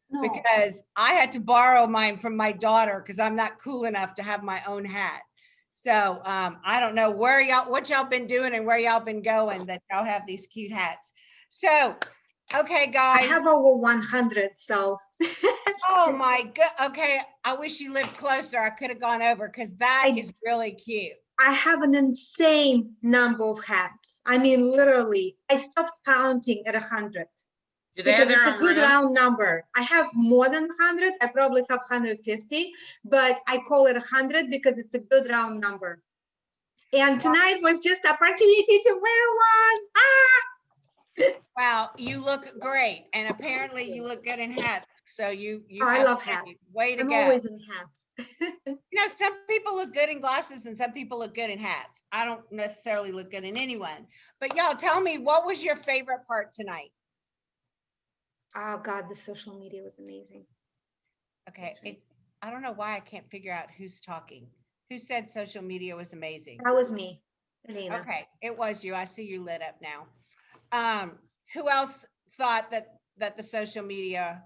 No. because I had to borrow mine from my daughter because I'm not cool enough to have my own hat. So I don't know what y'all been doing and where y'all been going that y'all have these cute hats. So, okay, I guys. have over 100, so. Oh my God. Okay. I wish you lived closer. I could have gone over because that is really cute. I have an insane number of hats. I mean, literally, I stopped counting at 100. Because it's a good round number. I have more than 100. I probably have 150, but I call it 100 because it's a good round number. And tonight was just an opportunity to wear one. Wow, you look great, and apparently you look good in hats. So you I love hats. Way to I'm go. always in hats. You know, some people look good in glasses and some people look good in hats. I don't necessarily look good in anyone. But y'all tell me, what was your favorite part tonight? Oh God, the social media was amazing. Okay, I don't know why I can't figure out who's talking. Who said social media was amazing? That was me, Elena. Okay, it was you. I see you lit up now. Who else thought that the social media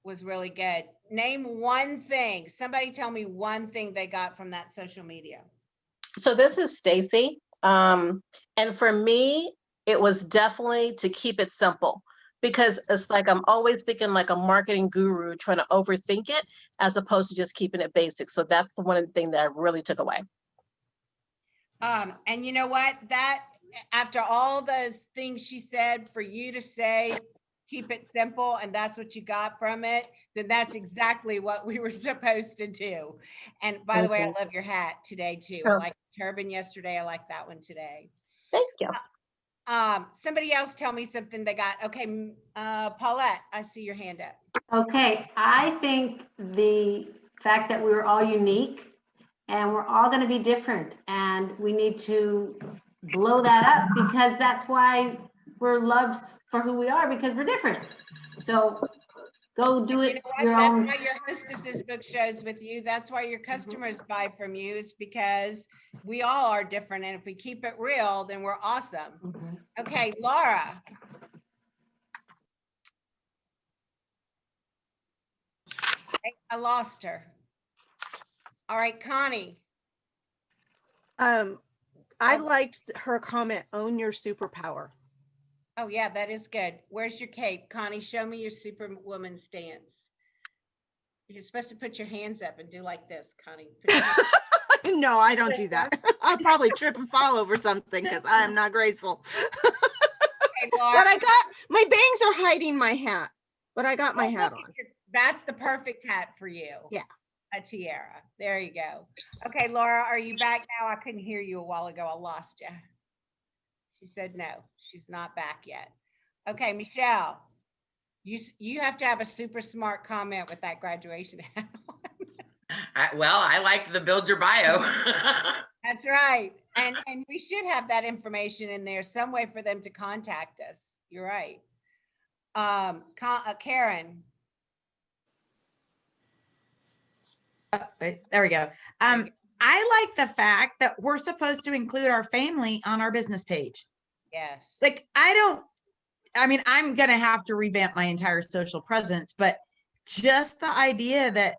was really good? Name one thing. Somebody tell me one thing they got from that social media. So this is Stacy. And for me, it was definitely to keep it simple, because it's like I'm always thinking like a marketing guru trying to overthink it as opposed to just keeping it basic. So that's the one thing that I really took away. And you know what? That after all those things she said, for you to say, keep it simple, and that's what you got from it, then that's exactly what we were supposed to do. And by the way, I love your hat today too. I like the turban yesterday. I like that one today. Thank you. Somebody else tell me something they got. Okay, Paulette, I see your hand up. Okay, I think the fact that we were all unique and we're all going to be different, and we need to blow that up, because that's why we're loved for who we are, because we're different. So go do it your own. That's why your hostesses book shows with you. That's why your customers buy from you, is because we all are different. And if we keep it real, then we're awesome. Okay, Laura. I lost her. All right, Connie. I liked her comment, own your superpower. Oh yeah, that is good. Where's your cape? Connie, show me your superwoman stance. You're supposed to put your hands up and do like this, Connie. No, I don't do that. I'll probably trip and fall over something because I am not graceful. Okay, Laura. But I got, my bangs are hiding my hat, but I got my hat on. That's the perfect hat for you. Yeah. A tiara. There you go. Okay, Laura, are you back now? I couldn't hear you a while ago. I lost you. She said no, she's not back yet. Okay, Michelle, you have to have a super smart comment with that graduation hat on. Well, I like the build your bio. That's right. And we should have that information in there, some way for them to contact us. You're right. Karen. There we go. I like the fact that we're supposed to include our family on our business page. Yes. Like, I mean, I'm going to have to revamp my entire social presence, but just the idea that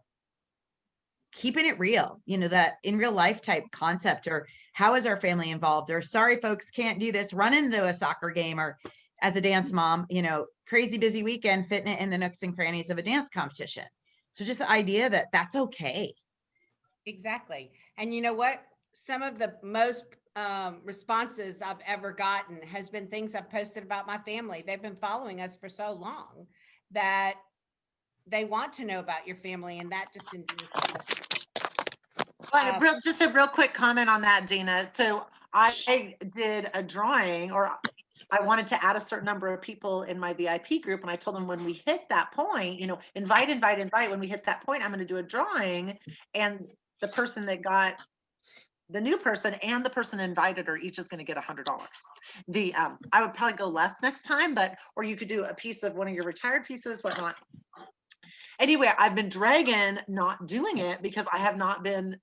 keeping it real, you know, that in real life type concept, or how is our family involved, or sorry, folks can't do this, run into a soccer game, or as a dance mom, you know, crazy busy weekend, fitting it in the nooks and crannies of a dance competition. So just the idea that that's okay. Exactly. And you know what? Some of the most responses I've ever gotten has been things I've posted about my family. They've been following us for so long that they want to know about your family, and that just endears them. Well, just a real quick comment on that, Dina. So I did a drawing, or I wanted to add a certain number of people in my VIP group. And I told them when we hit that point, you know, invite. When we hit that point, I'm going to do a drawing. And the person that got the new person and the person invited her each is going to get $100. I would probably go less next time, or you could do a piece of one of your retired pieces, whatnot. Anyway, I've been dragging not doing it because I have not been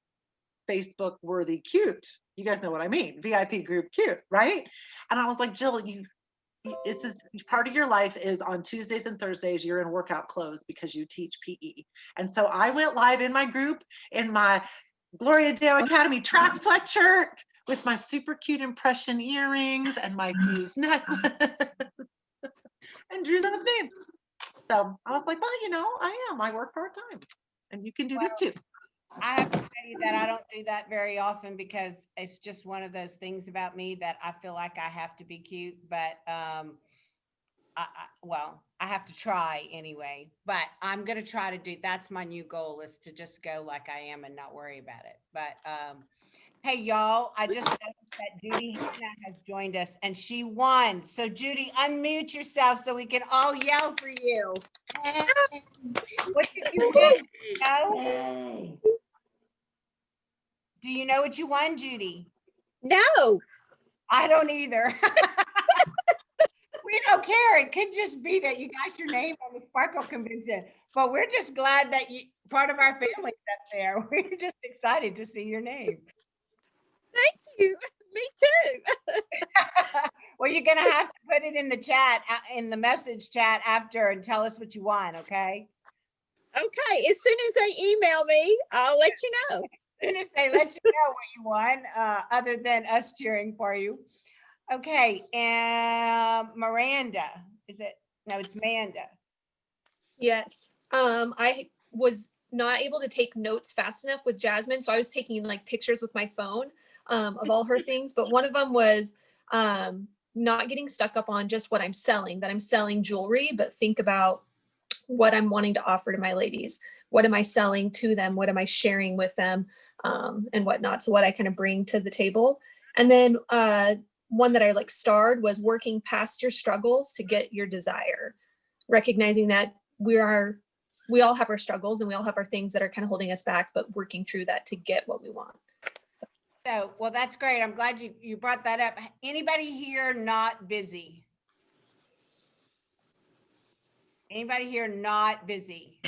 Facebook worthy cute. You guys know what I mean. VIP group cute, right? And I was like, Jill, this is part of your life is on Tuesdays and Thursdays, you're in workout clothes because you teach PE. And so I went live in my group in my Gloria Dale Academy track sweatshirt with my super cute impression earrings and my fused necklace and drew those names. So I was like, well, I work part-time and you can do this too. I have to tell you that I don't do that very often because it's just one of those things about me that I feel like I have to be cute, but I have to try anyway, but I'm going to try to do, that's my new goal, is to just go like I am and not worry about it. But hey, y'all, I just noticed that Judy Hannah has joined us and she won. So Judy, unmute yourself so we can all yell for you. What did you win? Yay. Do you know what you won, Judy? No. I don't either. We don't care. It could just be that you got your name on the Sparkle Convention, but we're just glad that you part of our family's up there. We're just excited to see your name. Thank you. Me too. Well, you're gonna have to put it in the chat, in the message chat after, and tell us what you want. Okay. Okay. As soon as they email me, I'll let you know. As soon as they let you know what you want, other than us cheering for you. Okay, and Miranda, is it? No, it's Manda. Yes. I was not able to take notes fast enough with Jasmine, so I was taking like pictures with my phone of all her things. But one of them was not getting stuck up on just what I'm selling, that I'm selling jewelry, but think about what I'm wanting to offer to my ladies. What am I selling to them? What am I sharing with them, and whatnot? So what I kind of bring to the table. And then one that I like starred was working past your struggles to get your desire, recognizing that we all have our struggles and we all have our things that are kind of holding us back, but working through that to get what we want. So, well, that's great. I'm glad you brought that up. Anybody here not busy? Anybody here not busy?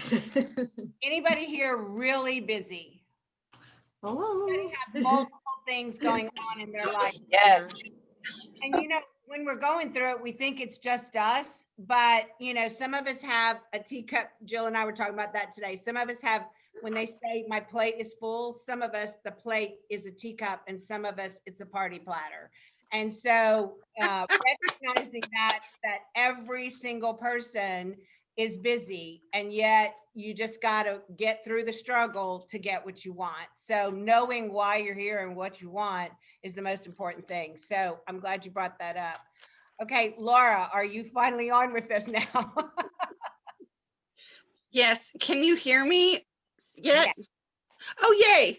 Anybody here really busy? They have multiple things going on in their life. Yes. And when we're going through it, we think it's just us, but some of us have a teacup. Jill and I were talking about that today. Some of us have, when they say my plate is full, some of us, the plate is a teacup, and some of us, it's a party platter. And so recognizing that every single person is busy, and yet you just got to get through the struggle to get what you want. So knowing why you're here and what you want is the most important thing. So I'm glad you brought that up. Okay, Laura, are you finally on with us now? Yes. Can you hear me? Yeah. Oh, yay.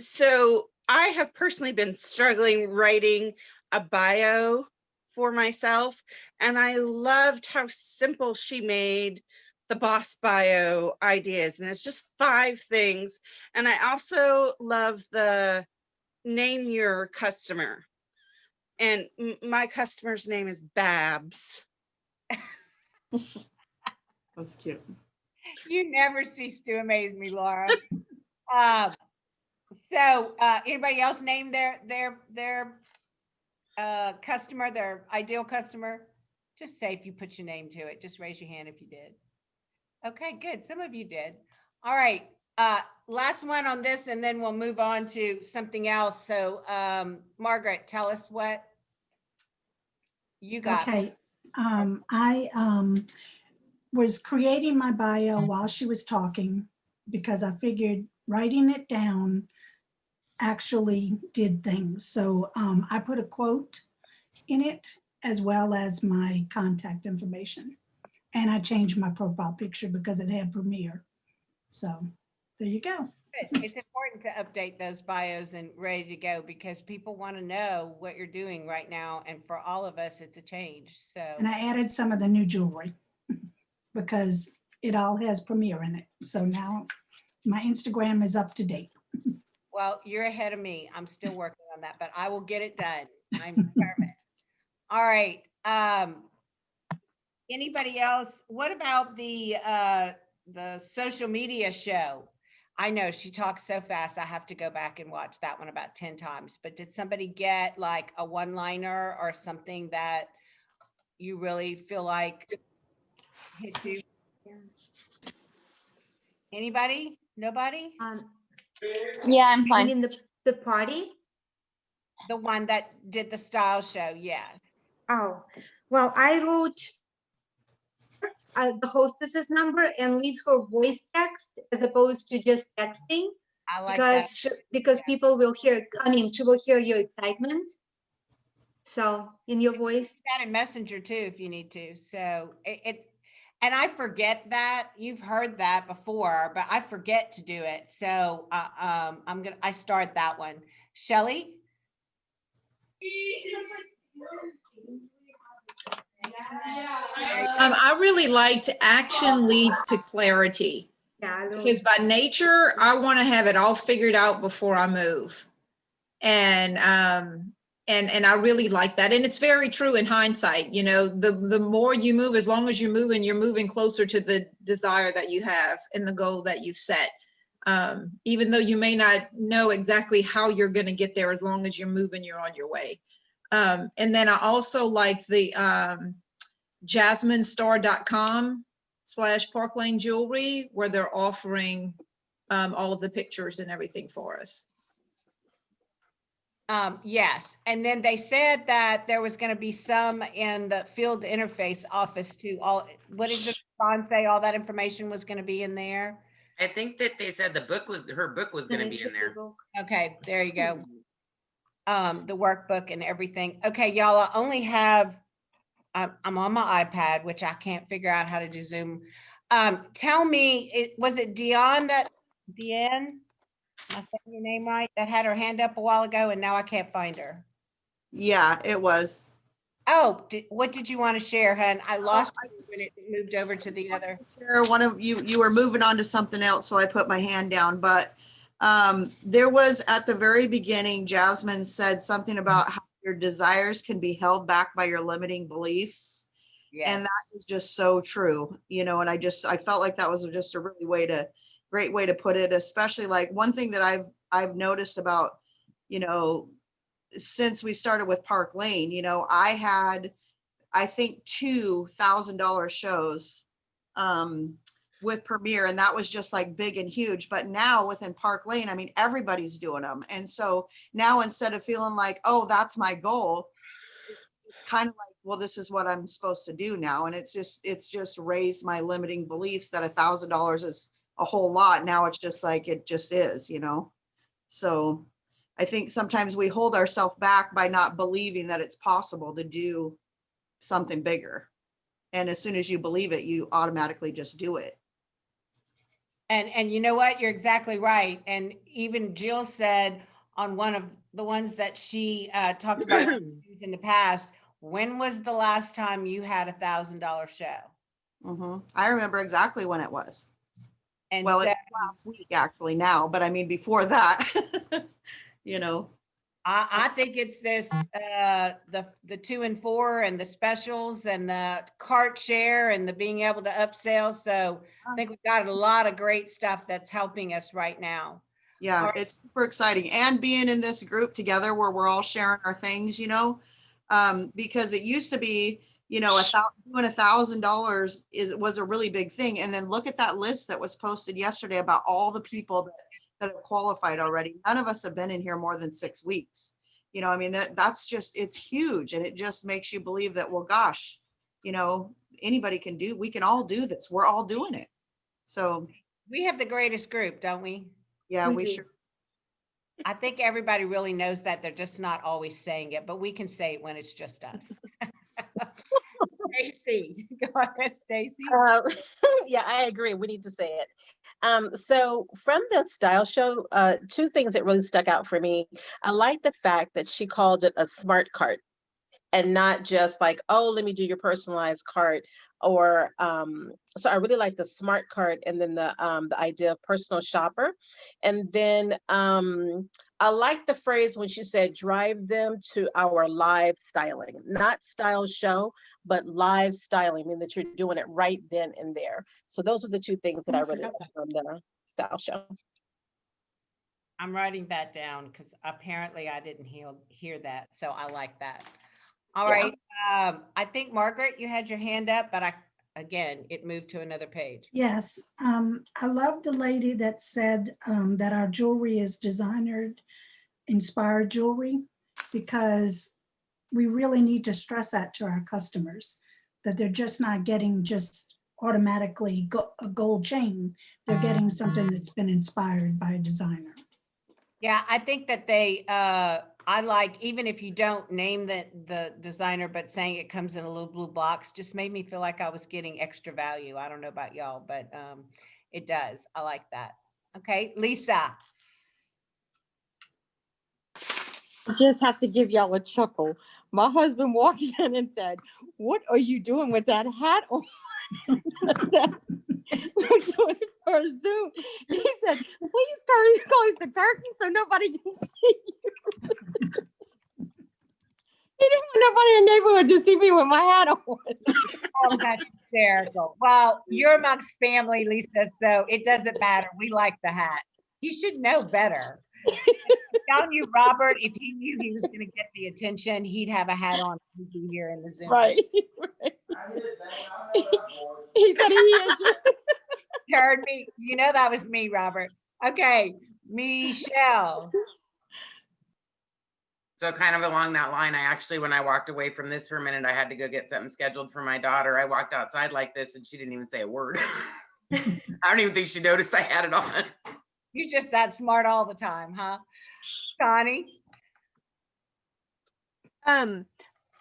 So I have personally been struggling writing a bio for myself, and I loved how simple she made the boss bio ideas, and it's just 5 things. And I also love the name your customer, and my customer's name is Babs. That's cute. You never cease to amaze me, Laura. So anybody else name their customer, their ideal customer? Just say if you put your name to it. Just raise your hand if you did. Okay, good. Some of you did. All right. Last one on this, and then we'll move on to something else. So Margaret, tell us what you got. Okay. I was creating my bio while she was talking because I figured writing it down actually did things. So I put a quote in it as well as my contact information. And I changed my profile picture because it had Premiere. So there you go. It's important to update those bios and ready to go because people want to know what you're doing right now. And for all of us, it's a change. So, and I added some of the new jewelry because it all has Premiere in it. So now my Instagram is up to date. well, you're ahead of me. I'm still working on that, but I will get it done. I'm determined. All right. Anybody else? What about the social media show? I know she talks so fast. I have to go back and watch that one about 10 times. But did somebody get like a one-liner or something that you really feel like hit you? Anybody? Nobody? Yeah, I'm You fine. mean the party? The one that did the style show, yeah. Oh, well, I wrote the hostess's number and leave her voice text as opposed to just texting, I like that. because people will hear, I mean, she will hear your excitement. So in your voice. That in Messenger too, if you need to. So and I forget that. You've heard that before, but I forget to do it. So I start that one. Shelly? I really liked action leads to clarity. Yeah, because by nature, I want to have it all figured out before I move. And I really like that. And it's very true in hindsight. You know, the more you move, as long as you're moving closer to the desire that you have and the goal that you've set. Even though you may not know exactly how you're going to get there, as long as you're moving, you're on your way. And then I also like the jasminestar.com/Park Lane Jewelry, where they're offering all of the pictures and everything for us. Yes. And then they said that there was going to be some in the field interface office too. What did John say? All that information was going to be in there. I think that they said her book was going to be in there. Okay, there you go. The workbook and everything. Okay, y'all, I only have, I'm on my iPad, which I can't figure out how to do Zoom. Tell me, was it Deanne? Am I saying your name right? That had her hand up a while ago and now I can't find her. Yeah, it was. Oh, what did you want to share, hun? I lost you when it moved over to the other. Sarah, one of you were moving on to something else, so I put my hand down. But there was at the very beginning, Jasmine said something about how your desires can be held back by your limiting beliefs. Yeah. And that is just so true, you know, and I felt like that was just a really great way to put it, especially like one thing that I've noticed about, you know, since we started with Park Lane, you know, I had, I think, $2,000 shows with Premiere, and that was just like big and huge. But now within Park Lane, I mean, everybody's doing them. And so now instead of feeling like, oh, that's my goal, it's kind of like, well, this is what I'm supposed to do now. And it's just raised my limiting beliefs that $1,000 is a whole lot. Now it's just like, it just is, you know? So I think sometimes we hold ourselves back by not believing that it's possible to do something bigger. And as soon as you believe it, you automatically just do it. And you know what? You're exactly right. And even Jill said on one of the ones that she talked about in the past, when was the last time you had $1,000 show? Mm-hmm. I remember exactly when it was. And well, so, it's last week actually now, but I mean, before that, you know. I think it's this, the 2 and 4 and the specials and the cart share and the being able to upsell. So I think we've got a lot of great stuff that's helping us right now. Yeah, right. It's super exciting. And being in this group together where we're all sharing our things, you know, because it used to be, you know, doing $1,000 was a really big thing. And then look at that list that was posted yesterday about all the people that have qualified already. None of us have been in here more than 6 weeks. You know, I mean, that's just, it's huge. And it just makes you believe that, well, gosh, you know, anybody can we can all do this. We're all doing it. So we have the greatest group, don't we? Yeah, we sure. I think everybody really knows that. They're just not always saying it, but we can say it when it's just us. Stacy, go ahead, Stacy. Yeah, I agree. We need to say it. So from the style show, 2 things that really stuck out for me. I like the fact that she called it a smart cart and not just like, oh, let me do your personalized cart. Or so I really like the smart cart, and then the idea of personal shopper. And then I like the phrase when she said, drive them to our live styling, not style show, but live styling, I mean that you're doing it right then and there. So those are the 2 things that I really like from the style show. I'm writing that down because apparently I didn't hear that. So I like that. All right. I think Margaret, you had your hand up, but again, it moved to another page. Yes, I love the lady that said that our jewelry is designer inspired jewelry, because we really need to stress that to our customers, that they're just not getting just automatically a gold chain. They're getting something that's been inspired by a designer. Yeah, I think that I like, even if you don't name the designer, but saying it comes in a little blue box just made me feel like I was getting extra value. I don't know about y'all, but it does. I like that. Okay, Lisa. I just have to give y'all a chuckle. My husband walked in and said, "What are you doing with that hat on?" We're doing it for a Zoom. He said, "Please close the curtain so nobody can see you." He didn't want nobody in the neighborhood to see me with my hat on. Oh, that's hysterical. Well, you're amongst family, Lisa, so it doesn't matter. We like the hat. You should know better. I'm telling you, Robert, if he knew he was going to get the attention, he'd have a hat on here in the Zoom. Right. He said he is. You heard me. You know that was me, Robert. Okay, Michelle. So kind of along that line, I actually, when I walked away from this for a minute, I had to go get something scheduled for my daughter. I walked outside like this and she didn't even say a word. I don't even think she noticed I had it on. You're just that smart all the time, huh? Connie?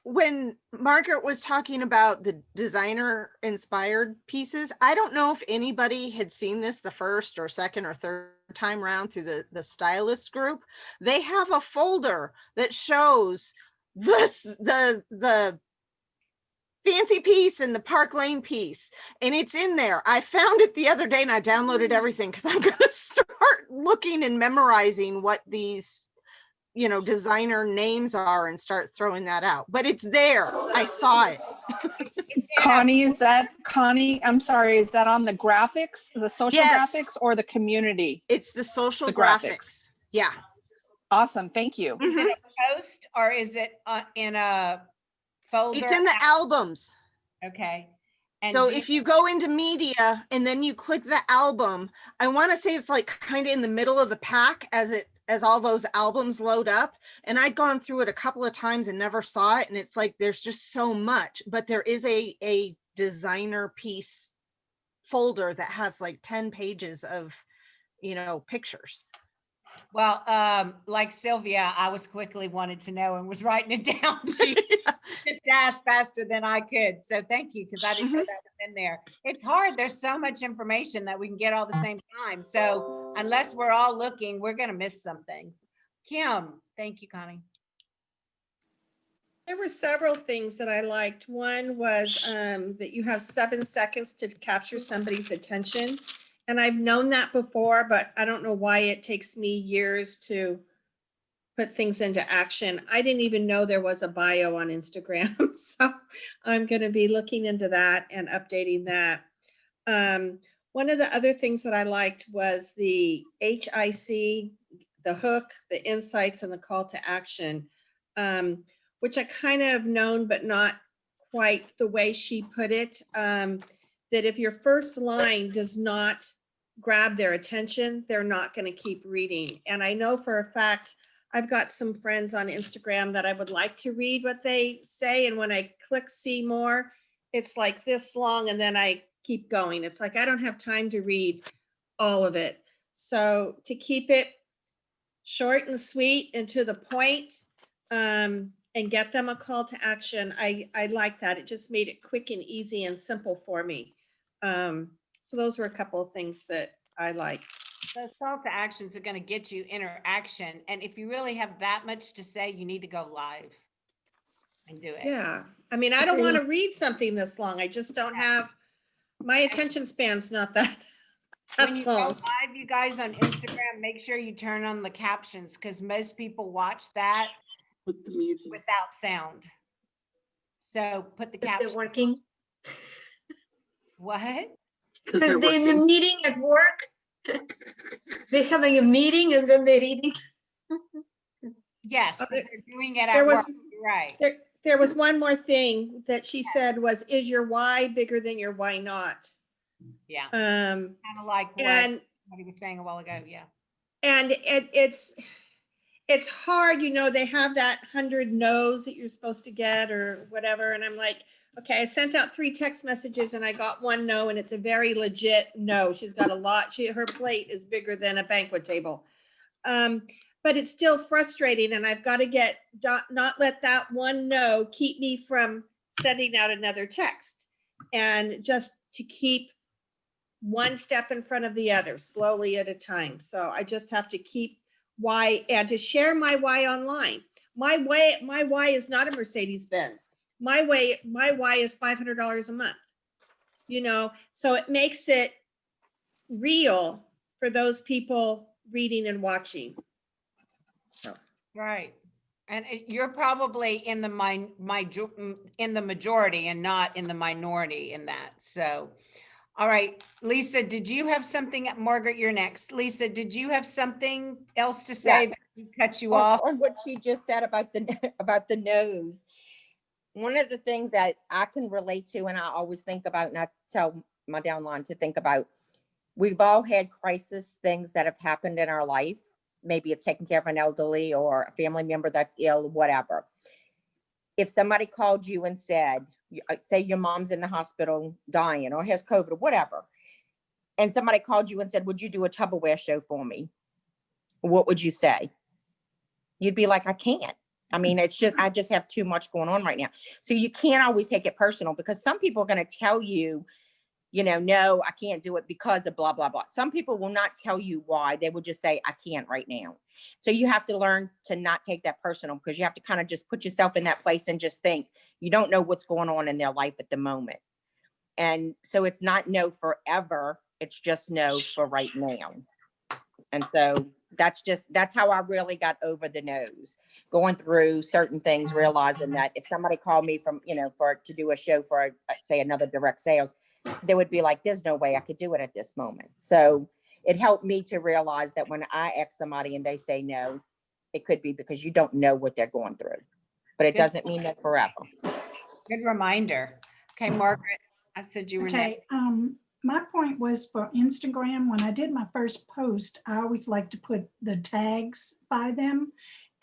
When Margaret was talking about the designer inspired pieces, I don't know if anybody had seen this the first or second or third time around through the stylist group. They have a folder that shows the fancy piece and the Park Lane piece, and it's in there. I found it the other day and I downloaded everything because I'm going to start looking and memorizing what these designer names are and start throwing that out. But it's there. I saw it. Connie, I'm sorry, is that on the graphics, the social graphics, or the community? It's the social graphics. Yeah. Awesome. Thank you. Is it a post or is it in a folder? It's in the albums. Okay. And so if you go into media and then you click the album, I want to say it's like kind of in the middle of the pack as all those albums load up. And I'd gone through it a couple of times and never saw it. And it's like, there's just so much, but there is a designer piece folder that has like 10 pages of, pictures. Well, like Sylvia, I was quickly wanted to know and was writing it down. She just asked faster than I could. So thank you, because I didn't know that was in there. It's hard. There's so much information that we can get all the same time. So unless we're all looking, we're going to miss something. Kim, thank you, Connie. There were several things that I liked. One was that you have 7 seconds to capture somebody's attention. And I've known that before, but I don't know why it takes me years to put things into action. I didn't even know there was a bio on Instagram. So I'm going to be looking into that and updating that. One of the other things that I liked was the HIC, the hook, the insights, and the call to action, which I kind of known, but not quite the way she put it. That if your first line does not grab their attention, they're not going to keep reading. And I know for a fact, I've got some friends on Instagram that I would like to read what they say. And when I click see more, it's like this long and then I keep going. It's like, I don't have time to read all of it. So to keep it short and sweet and to the point, and get them a call to action, I like that. It just made it quick and easy and simple for me. So those were a couple of things that I liked. Those call to actions are going to get you interaction. And if you really have that much to say, you need to go live and do it. Yeah. I mean, I don't want to read something this long. I just don't have, my attention span's not that When you go long. live, you guys on Instagram, make sure you turn on the captions because most people watch that without sound. So put the captions. Is it working? What? Because they're in the meeting at work. They're having a meeting and then they're reading. Yes, but they're doing it There at was work, right? there was one more thing that she said was, is your why bigger than your why not? Yeah. Kind of like what he was saying a while ago. Yeah. And it's hard, you know, they have that 100 no's that you're supposed to get or whatever. And I'm like, okay, I sent out 3 text messages and I got 1 no, and it's a very legit no. She's got a lot. Her plate is bigger than a banquet table. But it's still frustrating, and I've got to not let that 1 no keep me from sending out another text, and just to keep one step in front of the other, slowly at a time. So I just have to keep why, and to share my why online. My why is not a Mercedes-Benz. My why is $500 a month. You know, so it makes it real for those people reading and watching. So. Right. And you're probably in the majority and not in the minority in that. So, all right, Lisa, did you have something? Margaret, you're next. Lisa, did you have something else to say that cut you off? On what she just said about the nose. One of the things that I can relate to, and I always think about, and I tell my downline to think about, we've all had crisis things that have happened in our life. Maybe it's taking care of an elderly or a family member that's ill, whatever. If somebody called you and said, say your mom's in the hospital dying or has COVID or whatever, and somebody called you and said, would you do a Tupperware show for me? What would you say? You'd be like, I can't. I mean, I just have too much going on right now. So you can't always take it personal, because some people are going to tell you, you know, no, I can't do it because of blah, blah, blah. Some people will not tell you why. They will just say, I can't right now. So you have to learn to not take that personal, because you have to kind of just put yourself in that place and just think, you don't know what's going on in their life at the moment. And so it's not no forever. It's just no for right now. And so that's how I really got over the nose, going through certain things, realizing that if somebody called me from, you know, to do a show for, say, another direct sales, they would be like, there's no way I could do it at this moment. So it helped me to realize that when I ask somebody and they say no, it could be because you don't know what they're going through, but it doesn't mean that forever. Good reminder. Okay, Margaret, I said you were next. My point was for Instagram. When I did my first post, I always like to put the tags by them.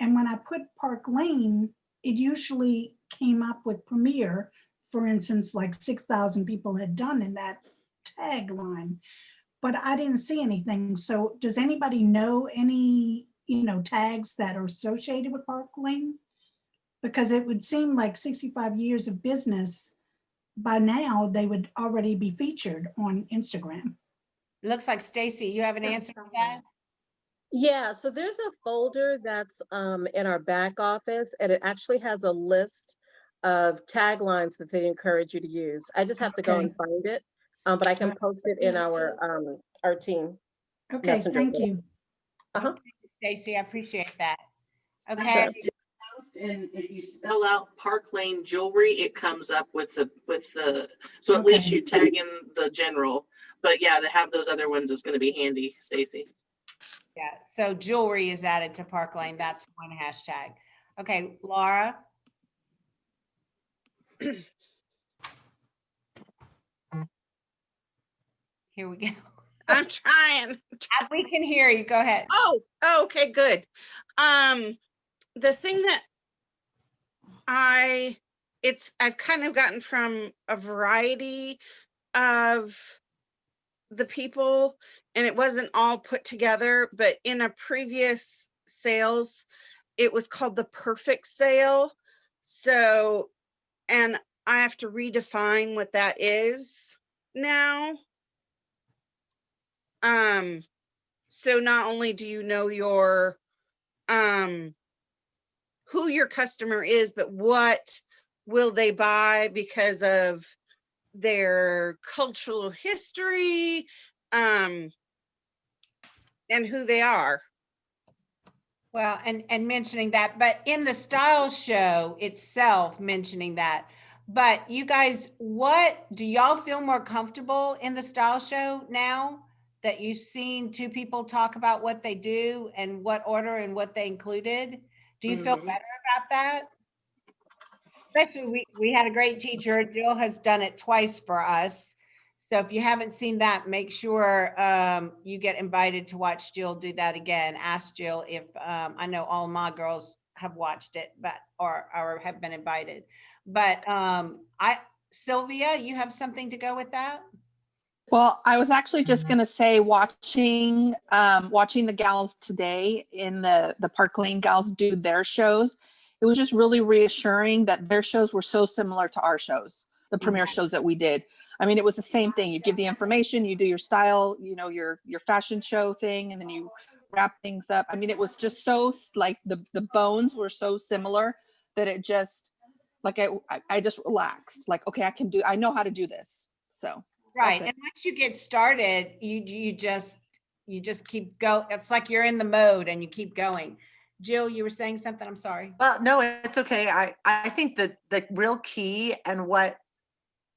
And when I put Park Lane, it usually came up with Premiere, for instance, like 6,000 people had done in that tagline, but I didn't see anything. So does anybody know any, you know, tags that are associated with Park Lane? Because it would seem like 65 years of business, by now they would already be featured on Instagram. Looks like Stacy, you have an answer for that? Yeah, so there's a folder that's in our back office, and it actually has a list of taglines that they encourage you to use. I just have to go and find it, but I can post it in our team. Okay, messenger thank board. you. Stacy, I appreciate that. Okay. Sure. And if you spell out Park Lane Jewelry, it comes up with the so at least you tag in the general. But yeah, to have those other ones is going to be handy, Stacy. Yeah, so jewelry is added to Park Lane. That's one hashtag. Okay, Laura. Here we go. I'm trying. We can hear you. Go ahead. Oh, okay, good. The thing that I've kind of gotten from a variety of the people, and it wasn't all put together, but in a previous sales, it was called the perfect sale. So, and I have to redefine what that is now. So not only do you know your who your customer is, but what will they buy because of their cultural history, and who they are. Well, and mentioning that, but in the style show itself, mentioning that. But you guys, what do y'all feel more comfortable in the style show now that you've seen two people talk about what they do and what order and what they included? Do you feel better about that? Especially we had a great teacher. Jill has done it twice for us. So if you haven't seen that, make sure you get invited to watch Jill do that again. Ask Jill if I know all my girls have watched it, but or have been invited. But Sylvia, you have something to go with that? Well, I was actually just going to say, watching the gals today in the Park Lane gals do their shows, it was just really reassuring that their shows were so similar to our shows, the premiere shows that we did. I mean, it was the same thing. You give the information, you do your style, you know, your fashion show thing, and then you wrap things up. I mean, it was just so, like, the bones were so similar that it just, like, I just relaxed. Like, okay, I know how to do this. So. Right. And once you get started, you just keep going. It's like you're in the mode and you keep going. Jill, you were saying something. I'm sorry. Well, no, it's okay. I think that the real key and what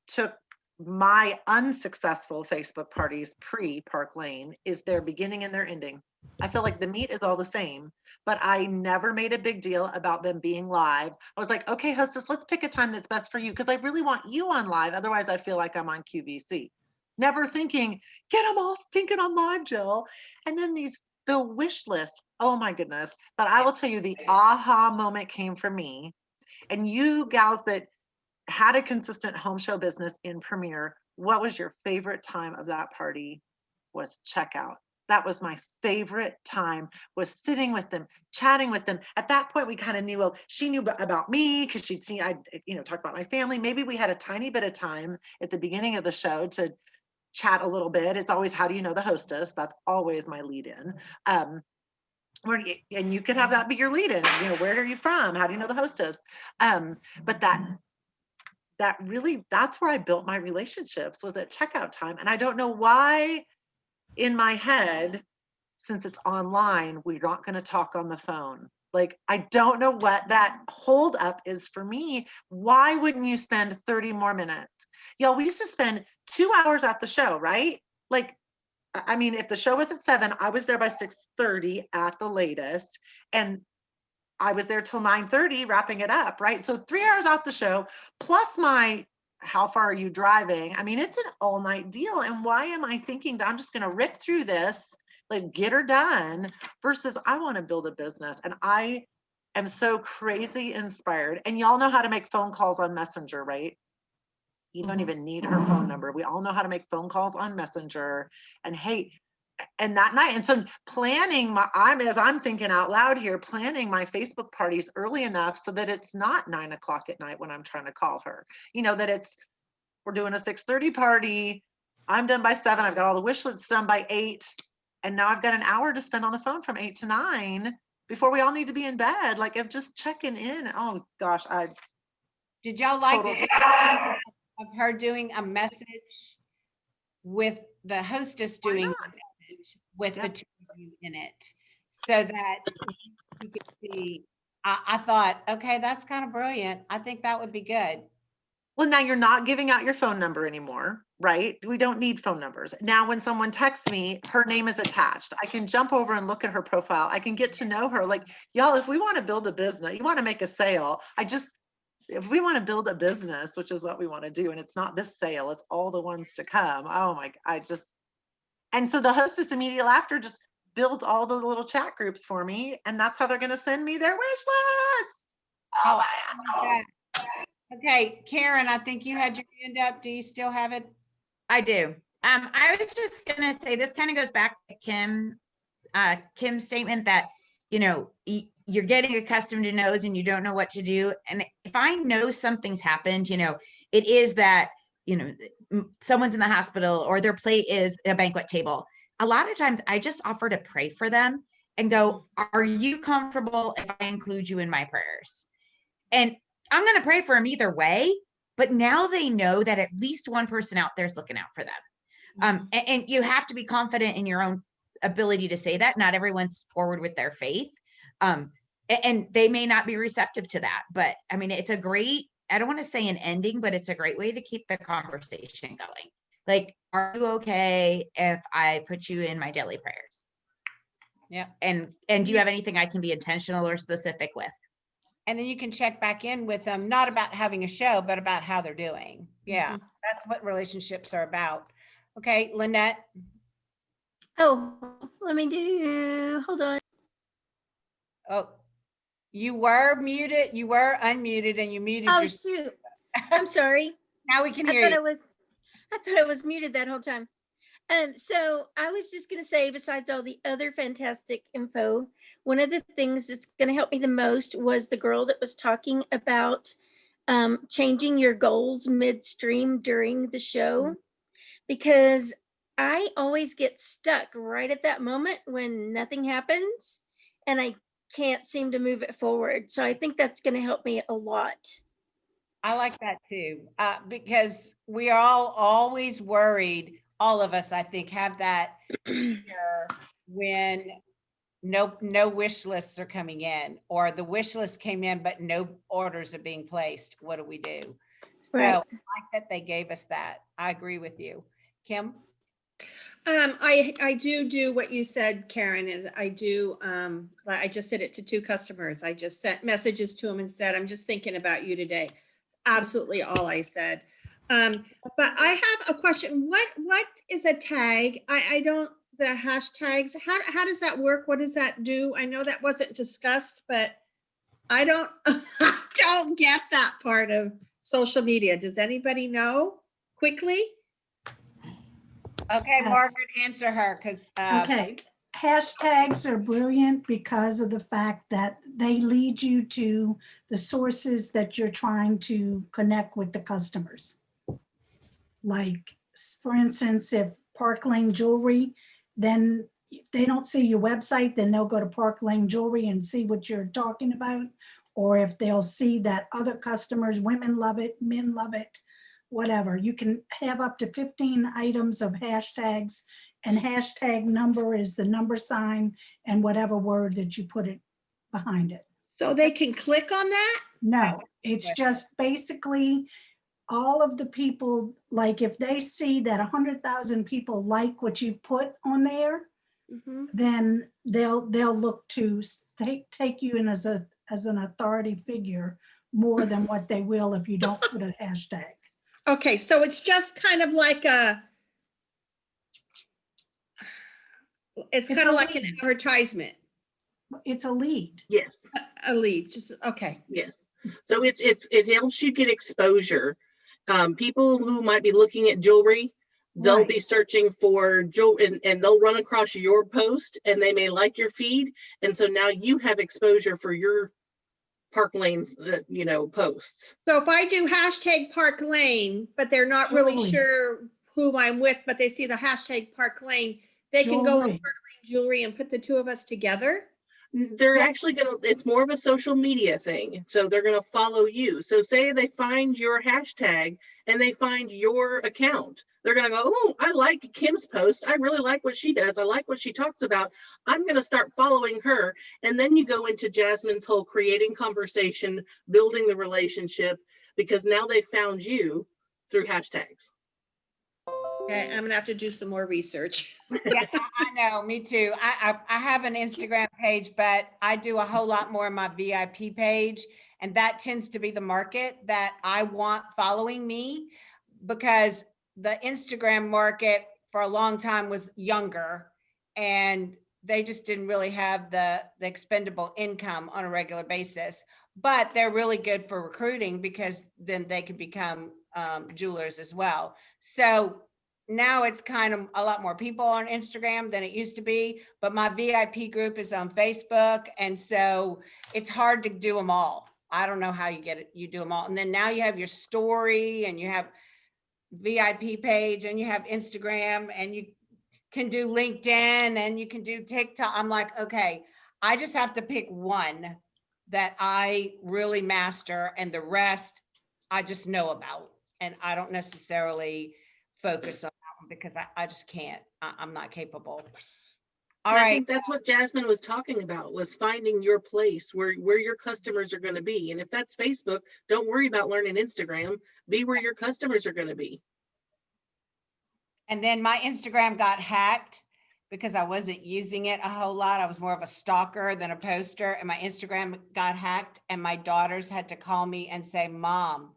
took my unsuccessful Facebook parties pre-Park Lane is their beginning and their ending. I feel like the meat is all the same, but I never made a big deal about them being live. I was like, okay, hostess, let's pick a time that's best for you because I really want you on live. Otherwise, I feel like I'm on QVC. Never thinking, get them all stinking on live, Jill. And then the wish list. Oh my goodness. But I will tell you, the aha moment came for me. And you gals that had a consistent home show business in Premiere, what was your favorite time of that party? Was checkout. That was my favorite time, was sitting with them, chatting with them. At that point, we kind of knew, well, she knew about me because she'd seen, I talked about my family. Maybe we had a tiny bit of time at the beginning of the show to chat a little bit. It's always, how do you know the hostess? That's always my lead in. And you could have that be your lead in, where are you from? How do you know the hostess? But that's where I built my relationships, was at checkout time. And I don't know why in my head, since it's online, we're not going to talk on the phone. Like, I don't know what that hold up is for me. Why wouldn't you spend 30 more minutes? Y'all, we used to spend 2 hours at the show, right? Like, I mean, if the show was at 7, I was there by 6:30 at the latest. And I was there till 9:30 wrapping it up, right? So 3 hours out the show, plus how far are you driving? I mean, it's an all night deal. And why am I thinking that I'm just going to rip through this, like get her done, versus I want to build a business. And I am so crazy inspired. And y'all know how to make phone calls on Messenger, right? You don't even need her phone number. We all know how to make phone calls on Messenger. And hey, and that night, and so planning as I'm thinking out loud here, planning my Facebook parties early enough so that it's not 9 o'clock at night when I'm trying to call her, that we're doing a 6:30 party. I'm done by 7. I've got all the wish lists done by 8. And now I've got an hour to spend on the phone from 8 to 9 before we all need to be in bed. Like, I'm just checking in. Oh gosh. Did y'all like of her doing a message with the hostess doing with the two of you in it, so that you could see? I thought, okay, that's kind of brilliant. I think that would be good. Well, now you're not giving out your phone number anymore, right? We don't need phone numbers. Now, when someone texts me, her name is attached. I can jump over and look at her profile. I can get to know her. Like, y'all, if we want to build a business, you want to make a sale, if we want to build a business, which is what we want to do, and it's not this sale, it's all the ones to come. Oh my, and so the hostess immediately after just builds all the little chat groups for me, and that's how they're going to send me their wish list. Oh my God. Okay, Karen, I think you had your hand up. Do you still have it? I do. I was just gonna say, this kind of goes back to Kim's statement that, you're getting accustomed to no's and you don't know what to do. And if I know something's happened, it is that, someone's in the hospital or their plate is a banquet table. A lot of times I just offer to pray for them and go, are you comfortable if I include you in my prayers? And I'm going to pray for them either way, but now they know that at least one person out there is looking out for them. And you have to be confident in your own ability to say that. Not everyone's forward with their faith. And they may not be receptive to that, but I mean, it's a great, I don't want to say an ending, but it's a great way to keep the conversation going. Like, are you okay if I put you in my daily prayers? Yeah. And do you have anything I can be intentional or specific with? And then you can check back in with them, not about having a show, but about how they're doing. Yeah, that's what relationships are about. Okay, Lynette. Oh, let me do, hold on. Oh, you were muted, you were unmuted, and you muted Oh, yourself. shoot. I'm sorry. Now we can I hear thought you. I thought I was muted that whole time. So I was just going to say, besides all the other fantastic info, one of the things that's going to help me the most was the girl that was talking about changing your goals midstream during the show, because I always get stuck right at that moment when nothing happens and I can't seem to move it forward. So I think that's going to help me a lot. I like that too, because we are all always worried. All of us, I think, have that fear when no wish lists are coming in, or the wish list came in, but no orders are being placed. What do we do? So Right. I like that they gave us that. I agree with you. Kim? I do what you said, Karen, and I do, I just did it to 2 customers. I just sent messages to them and said, I'm just thinking about you today. Absolutely all I said. But I have a question. What is a tag? I don't, the hashtags, how does that work? What does that do? I know that wasn't discussed, but I don't, I don't get that part of social media. Does anybody know quickly? Okay, Yes. Margaret, answer her, because Okay, hashtags are brilliant because of the fact that they lead you to the sources that you're trying to connect with the customers. Like, for instance, if Park Lane Jewelry, then if they don't see your website, then they'll go to Park Lane Jewelry and see what you're talking about. Or if they'll see that other customers, women love it, men love it, whatever. You can have up to 15 items of hashtags, and hashtag number is the number sign and whatever word that you put it behind it. So they can click on that? No, it's just basically all of the people, like if they see that 100,000 people like what you've put on there, then they'll look to take you in as an authority figure more than what they will if you don't put a hashtag. Okay, so it's just kind of like it's kind of like an advertisement. It's a lead. Yes. A lead, just, okay. Yes. So it helps you get exposure. People who might be looking at jewelry, they'll be searching for jewelry, and they'll run across your post, and they may like your feed. And so now you have exposure for your Park Lane's, posts. So if I do hashtag Park Lane, but they're not really sure who I'm with, but they see the hashtag Park Lane, they can go on Park Lane Jewelry and put the 2 of us together? They're actually it's more of a social media thing. So they're going to follow you. So say they find your hashtag and they find your account. They're going to go, oh, I like Kim's post. I really like what she does. I like what she talks about. I'm going to start following her. And then you go into Jasmine's whole creating conversation, building the relationship, because now they found you through hashtags. Okay, I'm gonna have to do some more research. Yeah, I know, me too. I have an Instagram page, but I do a whole lot more on my VIP page. And that tends to be the market that I want following me, because the Instagram market for a long time was younger and they just didn't really have the expendable income on a regular basis. But they're really good for recruiting, because then they could become jewelers as well. So now it's kind of a lot more people on Instagram than it used to be, but my VIP group is on Facebook. And so it's hard to do them all. I don't know how you do them all. And then now you have your story, and you have VIP page, and you have Instagram, and you can do LinkedIn, and you can do TikTok. I'm like, okay, I just have to pick one that I really master, and the rest I just know about. And I don't necessarily focus on that one, because I just can't. I'm not capable. All right. right. I think that's what Jasmine was talking about, was finding your place where your customers are going to be. And if that's Facebook, don't worry about learning Instagram. Be where your customers are going to be. And then my Instagram got hacked because I wasn't using it a whole lot. I was more of a stalker than a poster, and my Instagram got hacked, and my daughters had to call me and say, Mom,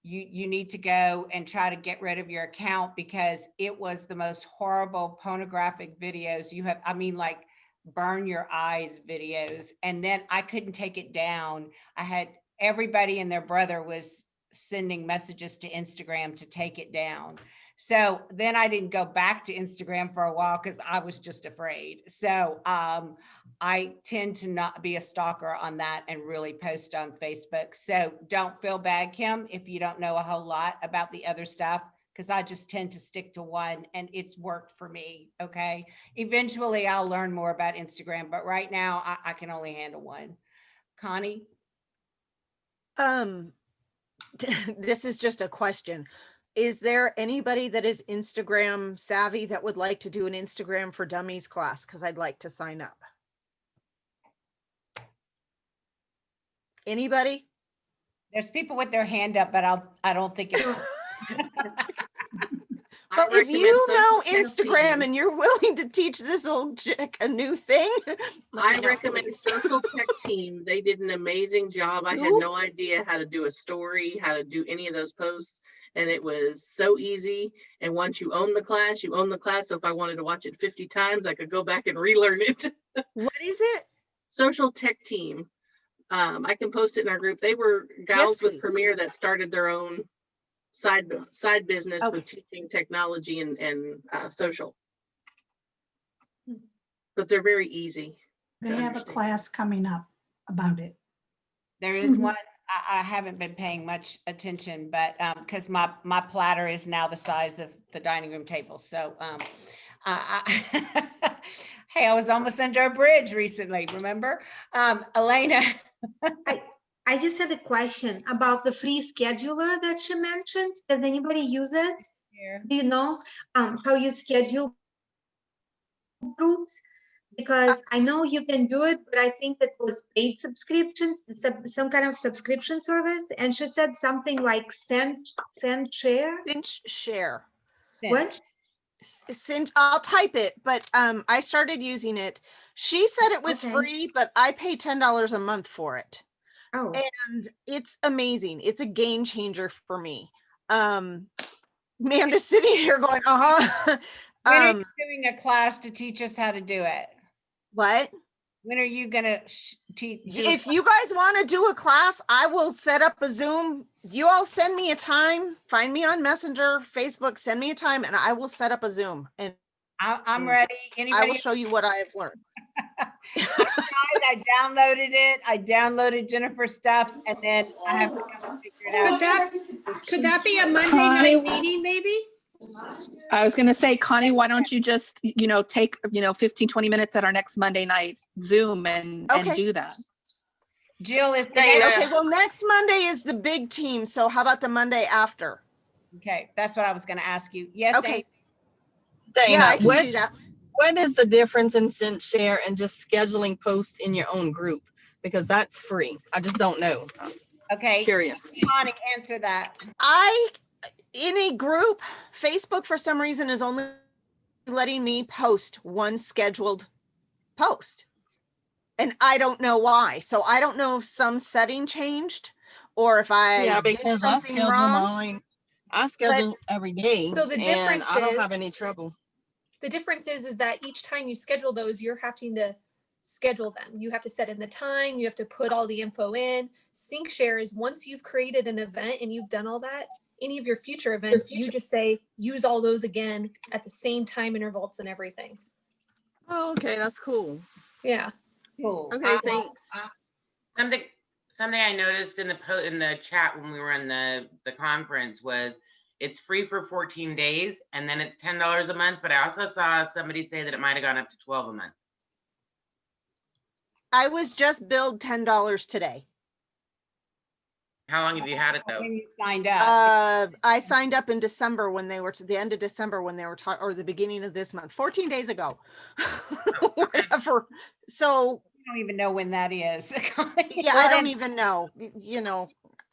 you need to go and try to get rid of your account because it was the most horrible pornographic videos you have. I mean, like burn your eyes videos. And then I couldn't take it down. I had everybody and their brother was sending messages to Instagram to take it down. So then I didn't go back to Instagram for a while because I was just afraid. So I tend to not be a stalker on that and really post on Facebook. So don't feel bad, Kim, if you don't know a whole lot about the other stuff, because I just tend to stick to one and it's worked for me. Okay. Eventually I'll learn more about Instagram, but right now I can only handle one. Connie? This is just a question. Is there anybody that is Instagram savvy that would like to do an Instagram for Dummies class? Because I'd like to sign up. Anybody? There's people with their hand up, but I don't think it's. Well, if you know Instagram and you're willing to teach this old chick a new thing, I recommend Social Tech Team. They did an amazing job. I had no idea how to do a story, how to do any of those posts. And it was so easy. And once you own the class, you own the class. So if I wanted to watch it 50 times, I could go back and relearn it. What is it? Social Tech Team. I can post it in our group. They were gals with Premier that started their own side business with teaching technology and social. But they're very easy. They have a class coming up about it. There is one. I haven't been paying much attention, but because my platter is now the size of the dining room table. So hey, I was almost under a bridge recently, remember? Elena. I just had a question about the free scheduler that she mentioned. Does anybody use it? Yeah. Do you know how you schedule groups? Because I know you can do it, but I think that was paid subscriptions, some kind of subscription service. And she said something like send share. Cinch share. What? I'll type it, but I started using it. She said it was free, but I pay $10 a month for it. Oh. And it's amazing. It's a game changer for me. Amanda's sitting here going, when are you doing a class to teach us how to do it? What? When are you gonna teach? If you guys want to do a class, I will set up a Zoom. You all send me a time, find me on Messenger, Facebook, send me a time, and I will set up a Zoom. And I'm ready. Anybody? I will show you what I have learned. I downloaded it. I downloaded Jennifer's stuff, and then I have to come and figure it out. Could that be a Monday night meeting, maybe? I was going to say, Connie, why don't you just, take, 15, 20 minutes at our next Monday night Zoom and do that. Jill is okay. Well, next Monday is the big team. So how about the Monday after? Okay. That's what I was going to ask you. Yes. Okay. Dana, yeah, I can do that. What is the difference in send share and just scheduling posts in your own group? Because that's free. I just don't know. Okay. Curious. Connie, answer that. In a group, Facebook for some reason is only letting me post one scheduled post. And I don't know why. So I don't know if some setting changed or if I because I schedule mine. I schedule every day. So the difference I don't have any trouble. The difference is that each time you schedule those, you're having to schedule them. You have to set in the time, you have to put all the info in. Sync share is once you've created an event and you've done all that, any of your future events, you just say, use all those again at the same time intervals and everything. Oh, okay. That's cool. Yeah. Cool. Okay, thanks. Something I noticed in the chat when we were in the conference was it's free for 14 days and then it's $10 a month. But I also saw somebody say that it might have gone up to 12 a month. I was just billed $10 today. How long have you had it though? When you signed up? I signed up in December when they were to the end of December when they were or the beginning of this month, 14 days ago. Whatever. So I don't even know when that is. Yeah, I don't even know.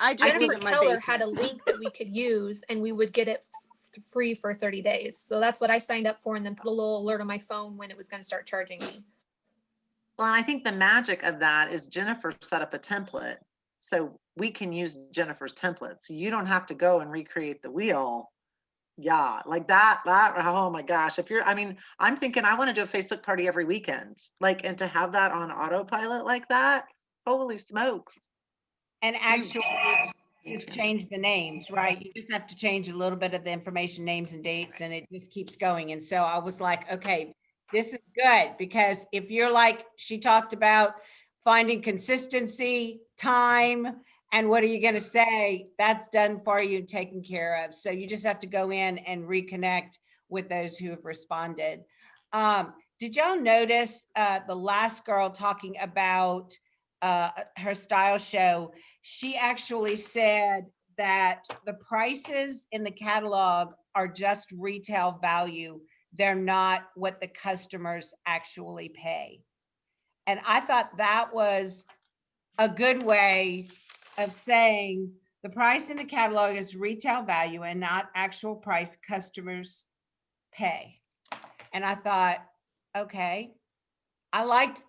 I just Jennifer Keller had a link that we could use and we would get it free for 30 days. So that's what I signed up for, and then put a little alert on my phone when it was going to start charging me. Well, and I think the magic of that is Jennifer set up a template. So we can use Jennifer's template. So you don't have to go and recreate the wheel. Yeah, like that, oh my gosh. If you're, I mean, I'm thinking I want to do a Facebook party every weekend, like, and to have that on autopilot like that, holy smokes. And actually, just change the names, right? You just have to change a little bit of the information, names and dates, and it just keeps going. And so I was like, okay, this is good, because if you're like, she talked about finding consistency, time, and what are you going to say? That's done for you and taken care of. So you just have to go in and reconnect with those who have responded. Did y'all notice the last girl talking about her style show? She actually said that the prices in the catalog are just retail value. They're not what the customers actually pay. And I thought that was a good way of saying the price in the catalog is retail value and not actual price customers pay. And I thought, okay, I liked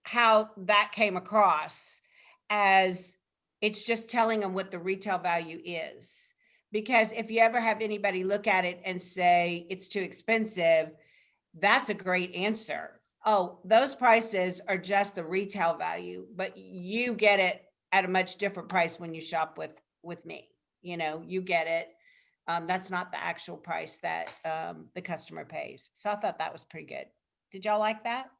how that came across, as it's just telling them what the retail value is. Because if you ever have anybody look at it and say it's too expensive, that's a great answer. Oh, those prices are just the retail value, but you get it at a much different price when you shop with me. You know, you get it. That's not the actual price that the customer pays. So I thought that was pretty good. Did y'all like that?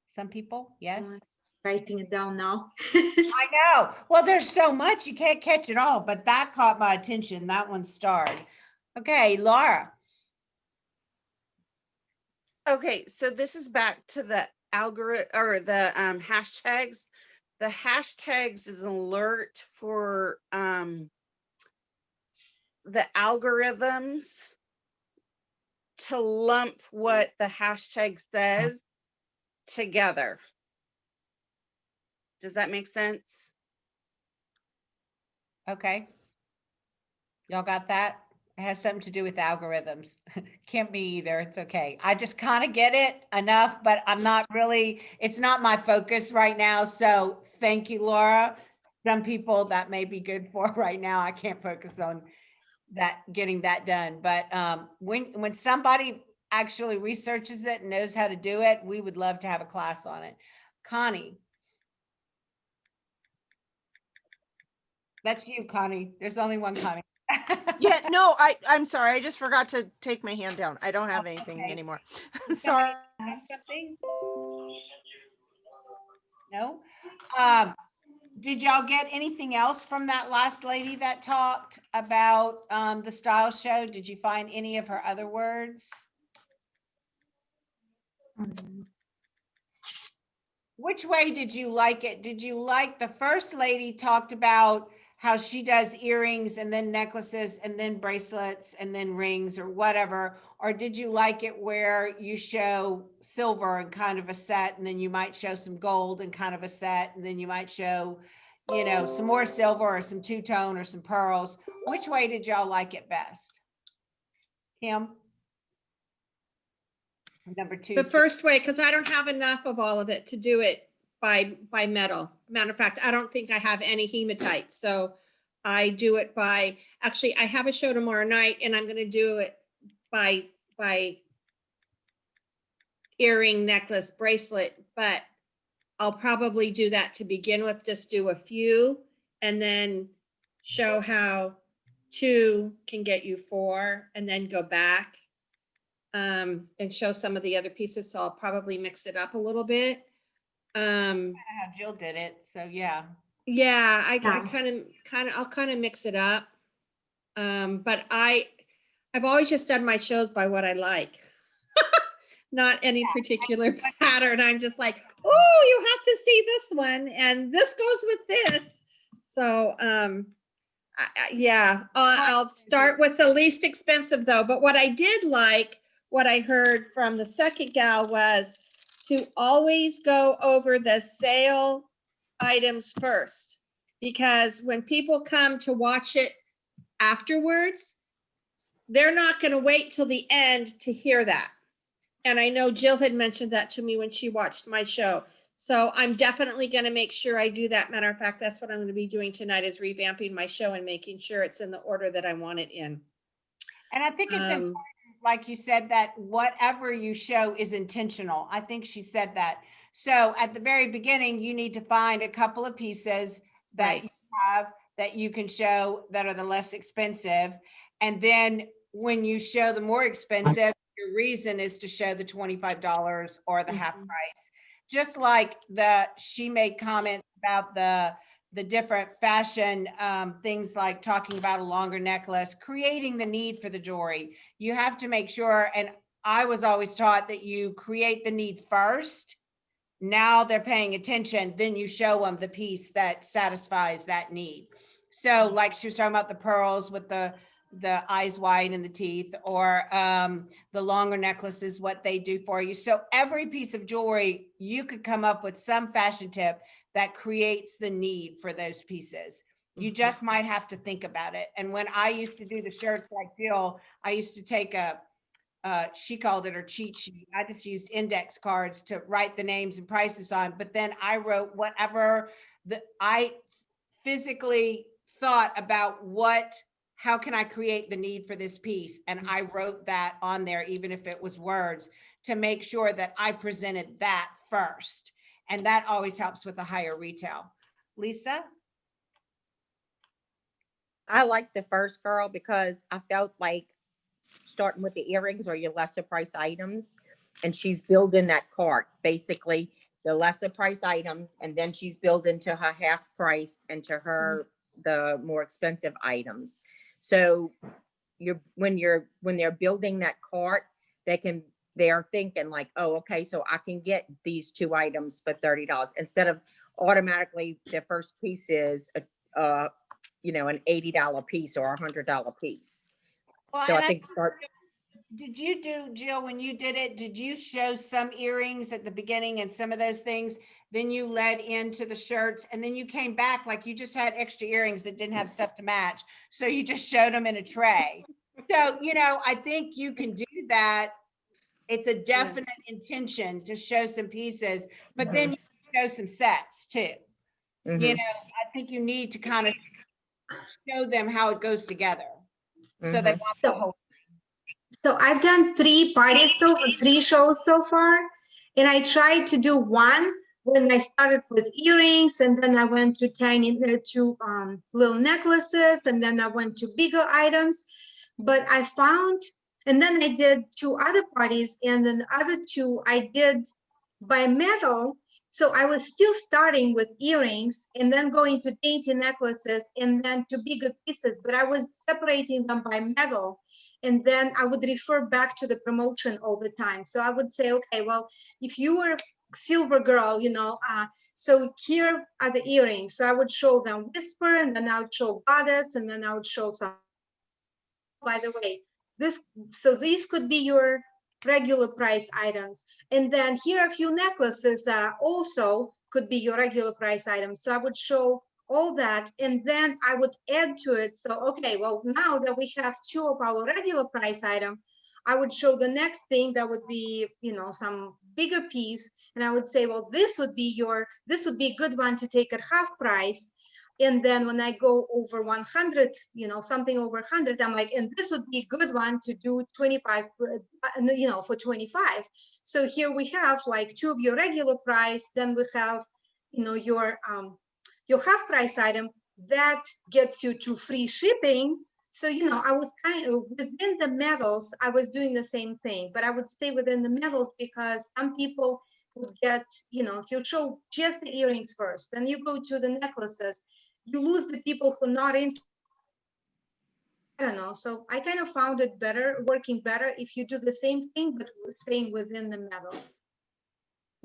Some people, yes. Writing it down now. I know. Well, there's so much, you can't catch it all, but that caught my attention. That one starred. Okay, Laura. Okay, so this is back to the algorithm or the hashtags. The hashtags is an alert for the algorithms to lump what the hashtag says together. Does that make sense? Okay. Y'all got that? It has something to do with algorithms. Can't be either. It's okay. I just kind of get it enough, but I'm not really, it's not my focus right now. So thank you, Laura. Some people that may be good for right now. I can't focus on that, getting that done. But when somebody actually researches it and knows how to do it, we would love to have a class on it. Connie. That's you, Connie. There's only one Connie. Yeah, no, I'm sorry. I just forgot to take my hand down. I don't have anything anymore. Sorry. Something? No. Did y'all get anything else from that last lady that talked about the style show? Did you find any of her other words? Which way did you like it? Did you like the first lady talked about how she does earrings and then necklaces and then bracelets and then rings or whatever? Or did you like it where you show silver and kind of a set, and then you might show some gold and kind of a set, and then you might show, you know, some more silver or some two-tone or some pearls? Which way did y'all like it best? Kim? Number two. The first way, because I don't have enough of all of it to do it by metal. Matter of fact, I don't think I have any hematite. So I do it by, actually, I have a show tomorrow night and I'm going to do it by earring, necklace, bracelet, but I'll probably do that to begin with, just do a few and then show how 2 can get you 4 and then go back and show some of the other pieces. So I'll probably mix it up a little bit. How Jill did it. So yeah. Yeah, I I'll kind of mix it up. But I've always just done my shows by what I like. Not any particular pattern. I'm just like, oh, you have to see this one and this goes with this. So yeah, I'll start with the least expensive though. But what I did like, what I heard from the second gal, was to always go over the sale items first, because when people come to watch it afterwards, they're not going to wait till the end to hear that. And I know Jill had mentioned that to me when she watched my show. So I'm definitely going to make sure I do that. Matter of fact, that's what I'm going to be doing tonight, is revamping my show and making sure it's in the order that I want it in. And I think it's important, like you said, that whatever you show is intentional. I think she said that. So at the very beginning, you need to find a couple of pieces that you have that you can show that are the less expensive. And then when you show the more expensive, your reason is to show the $25 or the half price. Just like she made comments about the different fashion things, like talking about a longer necklace, creating the need for the jewelry. You have to make sure, and I was always taught that you create the need first. Now they're paying attention, then you show them the piece that satisfies that need. So like she was talking about the pearls with the eyes wide and the teeth, or the longer necklaces, what they do for you. So every piece of jewelry, you could come up with some fashion tip that creates the need for those pieces. You just might have to think about it. And when I used to do the shirts like Jill, I used to take she called it her cheat sheet. I just used index cards to write the names and prices on, but then I wrote whatever I physically thought about how can I create the need for this piece? And I wrote that on there, even if it was words, to make sure that I presented that first. And that always helps with a higher retail. Lisa? I like the first girl because I felt like starting with the earrings or your lesser price items, and she's building that cart, basically the lesser price items, and then she's building to her half price and to her the more expensive items. So when they're building that cart, they are thinking like, oh, okay, so I can get these two items for $30 instead of automatically their first piece is an $80 piece or $100 piece. Well, So and I think did you do, Jill, when you did it, did you show some earrings at the beginning and some of those things, then you led into the shirts, and then you came back like you just had extra earrings that didn't have stuff to match, so you just showed them in a tray? So, I think you can do that. It's a definite intention to show some pieces, but then you can show some sets too. I think you need to kind of show them how it goes together. So they want the whole. So I've done 3 shows so far, and I tried to do one when I started with earrings, and then I went to little necklaces, and then I went to bigger items. But I found, and then I did 2 other parties, and then the other 2 I did by metal. So I was still starting with earrings and then going to dainty necklaces and then to bigger pieces, but I was separating them by metal. And then I would refer back to the promotion all the time. So I would say, okay, well, if you were a silver girl, so here are the earrings. So I would show them whisper, and then I would show goddess, and then I would show some. By the way, these could be your regular price items. And then here are a few necklaces that are also could be your regular price items. So I would show all that, and then I would add to it. So, okay, well, now that we have 2 of our regular price item, I would show the next thing that would be, some bigger piece. And I would say, well, this would be a good one to take at half price. And then when I go over 100, something over 100, I'm like, and this would be a good one to do 25, for 25. So here we have like 2 of your regular price, then we have, your half price item that gets you to free shipping. So, I was kind of within the metals, I was doing the same thing, but I would stay within the metals because some people would get, if you show just the earrings first, then you go to the necklaces, you lose the people who are not into. I don't know. So I kind of found it working better if you do the same thing, but staying within the metal.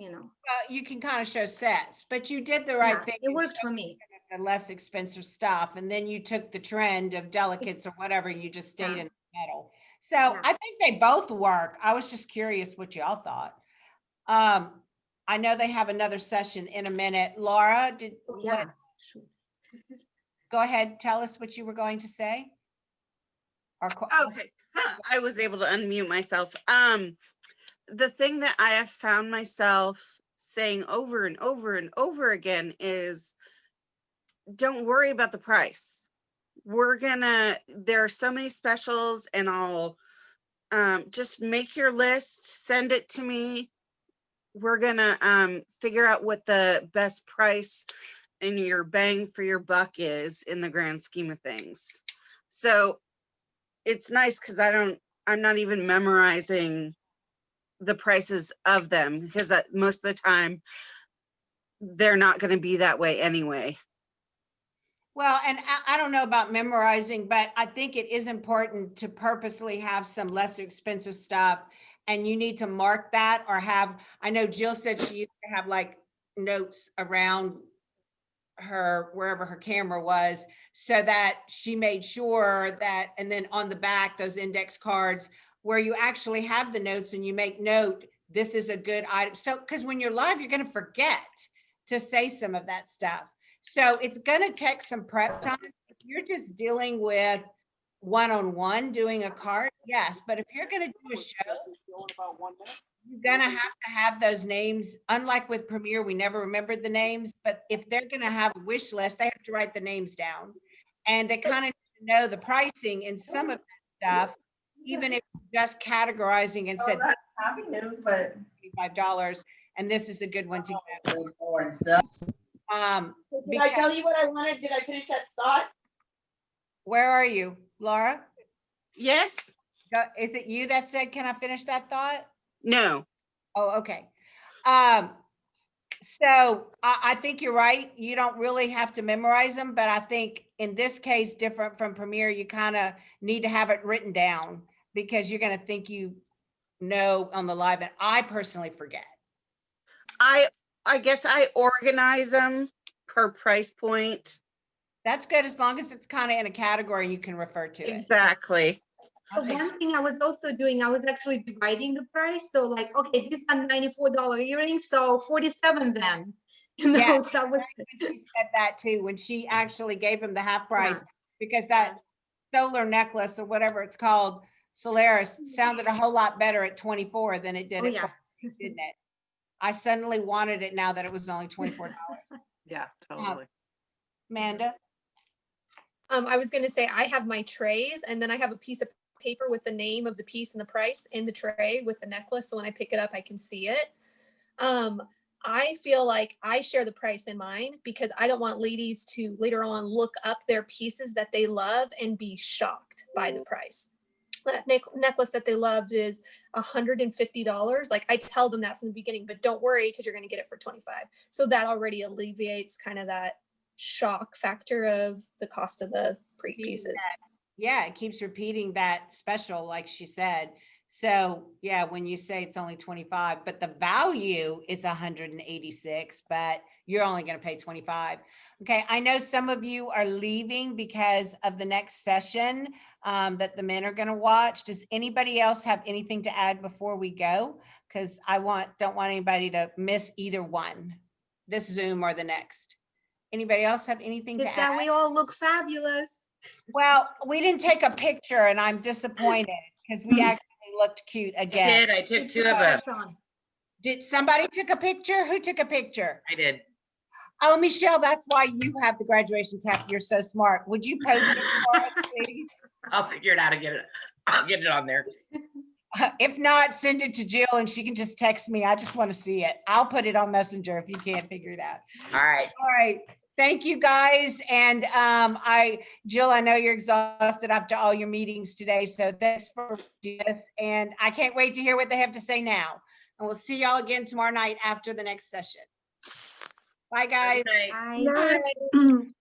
Well, you can kind of show sets, but you did the right thing. It worked for me. The less expensive stuff, and then you took the trend of delicates or whatever, you just stayed in the metal. So I think they both work. I was just curious what y'all thought. I know they have another session in a minute. Laura, go ahead, tell us what you were going to say. Okay. I was able to unmute myself. The thing that I have found myself saying over and over and over again is, don't worry about the price. There are so many specials, and I'll just make your list, send it to me. We're gonna figure out what the best price and your bang for your buck is in the grand scheme of things. So it's nice because I'm not even memorizing the prices of them, because most of the time they're not going to be that way anyway. Well, and I don't know about memorizing, but I think it is important to purposely have some less expensive stuff, and you need to mark that or I know Jill said she used to have like notes around her, wherever her camera was, so that she made sure that, and then on the back, those index cards where you actually have the notes and you make note, this is a good item. So, because when you're live, you're going to forget to say some of that stuff. So it's going to take some prep time. If you're just dealing with one-on-one doing a card, yes. But if you're going to do a show, you're going to have those names. Unlike with Premiere, we never remembered the names, but if they're going to have a wish list, they have to write the names down, and they kind of know the pricing and some of that stuff, even if just categorizing and said $5, and this is a good one to get. Did I tell you what I wanted? Did I finish that thought? Where are you, Laura? Yes. Is it you that said, can I finish that thought? No. Oh, okay. So I think you're right. You don't really have to memorize them, but I think in this case, different from Premiere, you kind of need to have it written down, because you're going to think you know on the live, and I personally forget. I guess I organize them per price point. That's good, as long as it's kind of in a category you can refer to it. Exactly. So one thing I was also doing, I was actually dividing the price. So like, okay, these are $94 earrings, so 47 then. You know, Yeah, so I was she said that too, when she actually gave him the half price, because that solar necklace or whatever it's called, Solaris, sounded a whole lot better at 24 than it did at 5, didn't it? I suddenly wanted it now that it was only $24. Yeah, totally. Amanda? I was going to say, I have my trays, and then I have a piece of paper with the name of the piece and the price in the tray with the necklace. So when I pick it up, I can see it. I feel like I share the price in mine, because I don't want ladies to later on look up their pieces that they love and be shocked by the price. That necklace that they loved is $150. Like, I tell them that from the beginning, but don't worry, because you're going to get it for 25. So that already alleviates kind of that shock factor of the cost of the pieces. Yeah, it keeps repeating that special, like she said. So yeah, when you say it's only 25, but the value is 186, but you're only going to pay 25. Okay, I know some of you are leaving because of the next session that the men are going to watch. Does anybody else have anything to add before we go? Because I don't want anybody to miss either one, this Zoom or the next. Anybody else have anything to add? That we all look fabulous. Well, we didn't take a picture, and I'm disappointed, because we actually looked cute again. I took 2 of them. Did somebody took a picture? Who took a picture? I did. Oh, Michelle, that's why you have the graduation cap. You're so smart. Would you post it for us, please? I'll figure it out and get it. I'll get it on there. If not, send it to Jill and she can just text me. I just want to see it. I'll put it on Messenger if you can't figure it out. All right. All right. Thank you, guys. And Jill, I know you're exhausted after all your meetings today, so thanks for this. And I can't wait to hear what they have to say now. And we'll see y'all again tomorrow night after the next session. Bye, guys. Bye.